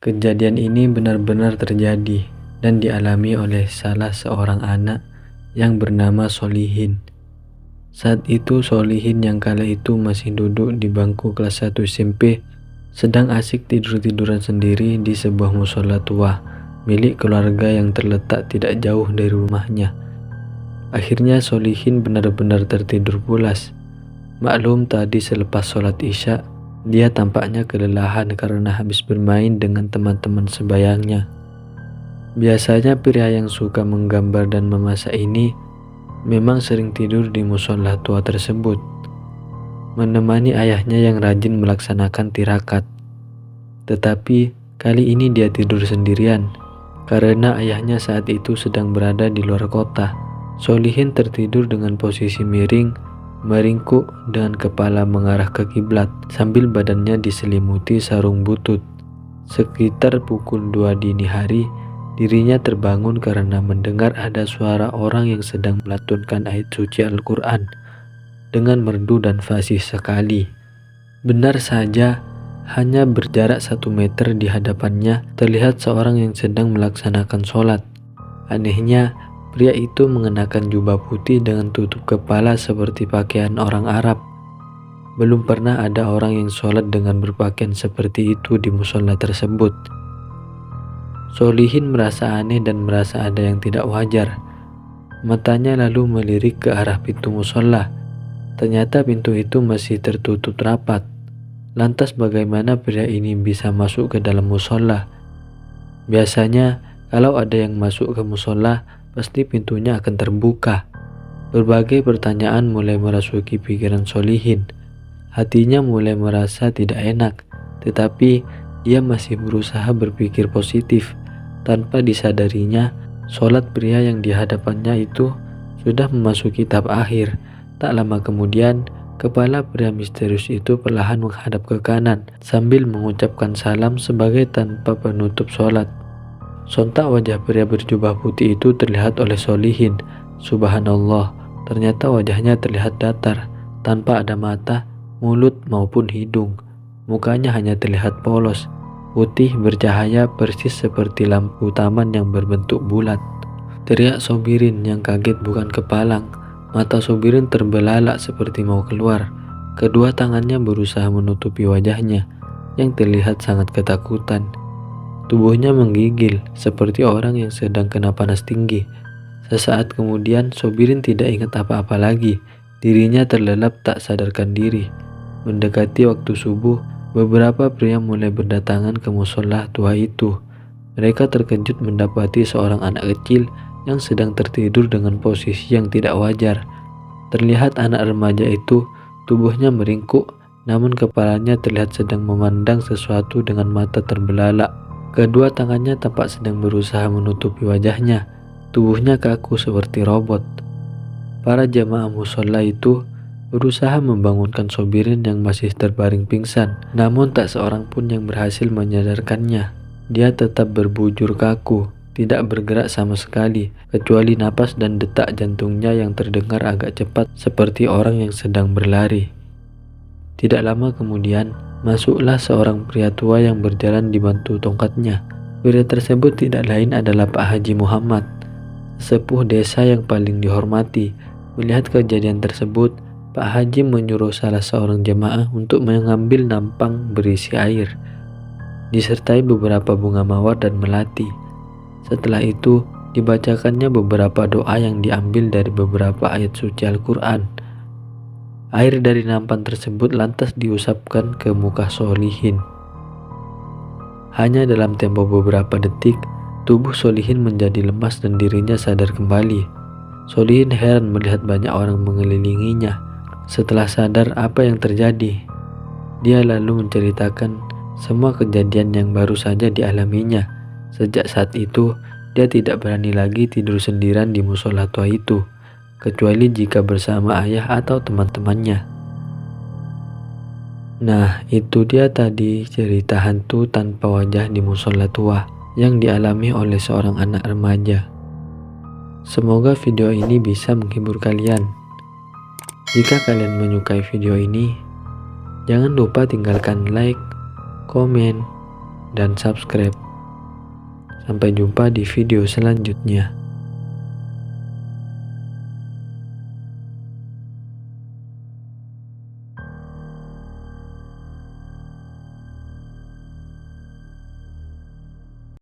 Kejadian ini benar-benar terjadi dan dialami oleh salah seorang anak yang bernama Solihin. Saat itu Solihin yang kala itu masih duduk di bangku kelas 1 SMP sedang asik tidur-tiduran sendiri di sebuah musola tua milik keluarga yang terletak tidak jauh dari rumahnya. Akhirnya Solihin benar-benar tertidur pulas. Maklum tadi selepas sholat Isya, dia tampaknya kelelahan karena habis bermain dengan teman-teman sebayangnya. Biasanya pria yang suka menggambar dan memasak ini memang sering tidur di musola tua tersebut, menemani ayahnya yang rajin melaksanakan tirakat. Tetapi kali ini dia tidur sendirian, karena ayahnya saat itu sedang berada di luar kota. Solihin tertidur dengan posisi miring, meringkuk dengan kepala mengarah ke kiblat sambil badannya diselimuti sarung butut. Sekitar pukul 2 dini hari, dirinya terbangun karena mendengar ada suara orang yang sedang melantunkan ayat suci Al-Quran dengan merdu dan fasih sekali. Benar saja, hanya berjarak 1 meter di hadapannya terlihat seorang yang sedang melaksanakan sholat. Anehnya, pria itu mengenakan jubah putih dengan tutup kepala seperti pakaian orang Arab. Belum pernah ada orang yang sholat dengan berpakaian seperti itu di musola tersebut. Solihin merasa aneh dan merasa ada yang tidak wajar. Matanya lalu melirik ke arah pintu musola. Ternyata pintu itu masih tertutup rapat. Lantas bagaimana pria ini bisa masuk ke dalam musola? Biasanya kalau ada yang masuk ke musola, pasti pintunya akan terbuka. Berbagai pertanyaan mulai merasuki pikiran Solihin. Hatinya mulai merasa tidak enak, tetapi ia masih berusaha berpikir positif. Tanpa disadarinya, sholat pria yang di hadapannya itu sudah memasuki tahap akhir. Tak lama kemudian, kepala pria misterius itu perlahan menghadap ke kanan sambil mengucapkan salam sebagai tanpa penutup sholat. Sontak wajah pria berjubah putih itu terlihat oleh Solihin. Subhanallah, ternyata wajahnya terlihat datar, tanpa ada mata, mulut maupun hidung. Mukanya hanya terlihat polos, putih bercahaya persis seperti lampu taman yang berbentuk bulat. Teriak Sobirin yang kaget bukan kepalang. Mata Sobirin terbelalak seperti mau keluar. Kedua tangannya berusaha menutupi wajahnya yang terlihat sangat ketakutan. Tubuhnya menggigil seperti orang yang sedang kena panas tinggi. Sesaat kemudian Sobirin tidak ingat apa-apa lagi. Dirinya terlelap tak sadarkan diri. Mendekati waktu subuh, beberapa pria mulai berdatangan ke musola tua itu. Mereka terkejut mendapati seorang anak kecil yang sedang tertidur dengan posisi yang tidak wajar. Terlihat anak remaja itu tubuhnya meringkuk, namun kepalanya terlihat sedang memandang sesuatu dengan mata terbelalak. Kedua tangannya tampak sedang berusaha menutupi wajahnya. Tubuhnya kaku seperti robot. Para jamaah musola itu berusaha membangunkan Sobirin yang masih terbaring pingsan, namun tak seorang pun yang berhasil menyadarkannya. Dia tetap berbujur kaku, tidak bergerak sama sekali, kecuali napas dan detak jantungnya yang terdengar agak cepat seperti orang yang sedang berlari. Tidak lama kemudian, masuklah seorang pria tua yang berjalan dibantu tongkatnya. Pria tersebut tidak lain adalah Pak Haji Muhammad, sepuh desa yang paling dihormati. Melihat kejadian tersebut, Pak Haji menyuruh salah seorang jemaah untuk mengambil nampang berisi air, disertai beberapa bunga mawar dan melati. Setelah itu, dibacakannya beberapa doa yang diambil dari beberapa ayat suci Al-Quran. Air dari nampan tersebut lantas diusapkan ke muka Solihin. Hanya dalam tempo beberapa detik, tubuh Solihin menjadi lemas dan dirinya sadar kembali. Solihin heran melihat banyak orang mengelilinginya. Setelah sadar apa yang terjadi, dia lalu menceritakan semua kejadian yang baru saja dialaminya. Sejak saat itu, dia tidak berani lagi tidur sendirian di musola tua itu, kecuali jika bersama ayah atau teman-temannya. Nah, itu dia tadi cerita hantu tanpa wajah di musola tua yang dialami oleh seorang anak remaja. Semoga video ini bisa menghibur kalian. Jika kalian menyukai video ini, jangan lupa tinggalkan like, komen, dan subscribe. Sampai jumpa di video selanjutnya.